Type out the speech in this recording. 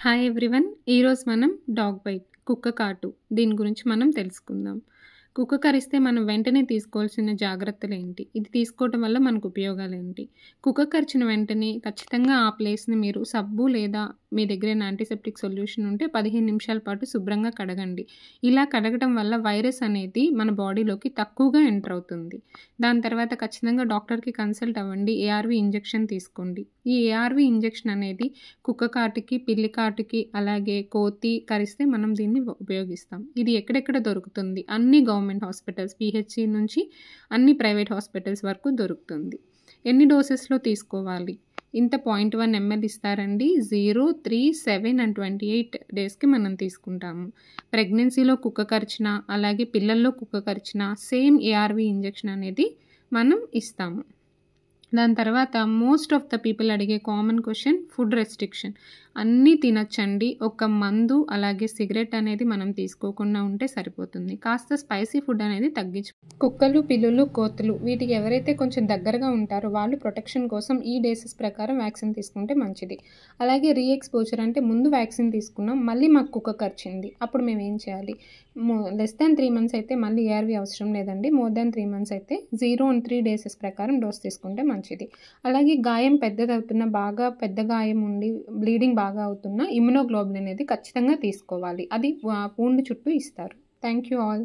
Hi everyone. ఈరోజు మనం dog bite, కుక్క కాటు దీని గురించి మనం తెలుసుకుందాం. కుక్క కరిస్తే మనం వెంటనే తీసుకోవాల్సిన జాగ్రత్తలేంటి? ఇది తీసుకోవటం వల్ల మనకు ఉపయోగాలేంటి? కుక్క కరిచిన వెంటనే ఖచ్చితంగా ఆ ప్లేస్‌ని మీరు సబ్బు లేదా మీ దగ్గర ఏమైనా యాంటీసెప్టిక్ సొల్యూషన్ ఉంటే 15 నిమిషాల పాటు శుభ్రంగా కడగండి. ఇలా కడగటం వల్ల వైరస్ అనేది మన బాడీలోకి తక్కువగా ఎంటర్ అవుతుంది. దాని తర్వాత ఖచ్చితంగా డాక్టర్‌కి కన్సల్ట్ అవ్వండి. ఏఆర్‌వి ఇంజెక్షన్ తీసుకోండి. ఈ ఏఆర్‌వి ఇంజెక్షన్ అనేది కుక్క కాటుకి, పిల్లి కాటుకి, అలాగే కోతి కరిస్తే మనం దీన్ని ఉపయోగిస్తాం. ఇది ఎక్కడెక్కడ దొరుకుతుంది? అన్ని గవర్నమెంట్ హాస్పిటల్స్, పీహెచ్‌సి నుంచి అన్ని ప్రైవేట్ హాస్పిటల్స్ వరకు దొరుకుతుంది. ఎన్ని డోసెస్‌లో తీసుకోవాలి? ఇంత 0.1 ఎంఎల్ ఇస్తారండి. 0, 3, 7 అండ్ 28 డేస్‌కి మనం తీసుకుంటాము. ప్రెగ్నెన్సీలో కుక్క కరిచినా, అలాగే పిల్లల్లో కుక్క కరిచినా సేమ్ ఏఆర్‌వి ఇంజెక్షన్ అనేది మనం ఇస్తాము. దాని తర్వాత మోస్ట్ ఆఫ్ ద పీపుల్ అడిగే కామన్ క్వశ్చన్ ఫుడ్ రెస్ట్రిక్షన్. అన్నీ తినొచ్చండి. ఒక మందు అలాగే సిగరెట్ అనేది మనం తీసుకోకుండా ఉంటే సరిపోతుంది. కాస్త స్పైసీ ఫుడ్ అనేది కుక్కలు, పిల్లులు, కోతులు వీటికి ఎవరైతే కొంచెం దగ్గరగా ఉంటారో వాళ్ళు ప్రొటెక్షన్ కోసం ఈ డేసెస్ ప్రకారం వ్యాక్సిన్ తీసుకుంటే మంచిది. అలాగే రీఎక్స్పోజర్ అంటే ముందు వ్యాక్సిన్ తీసుకున్నాం, మళ్ళీ మాకు కుక్క కరిచింది. అప్పుడు మేము ఏం చేయాలి? లెస్ దాన్ 3 మంత్స్ అయితే మళ్ళీ ఏఆర్‌వి అవసరం లేదండి. మోర్ దాన్ 3 మంత్స్ అయితే 0 అండ్ 3 డేసెస్ ప్రకారం డోస్ తీసుకుంటే మంచిది. అలాగే గాయం పెద్దదవుతున్న, బాగా పెద్ద గాయం ఉండి బ్లీడింగ్ బాగా అవుతున్న ఇమ్యునోగ్లోబులిన్ అనేది ఖచ్చితంగా తీసుకోవాలి. అది వూండ్ చుట్టూ ఇస్తారు. Thank you all.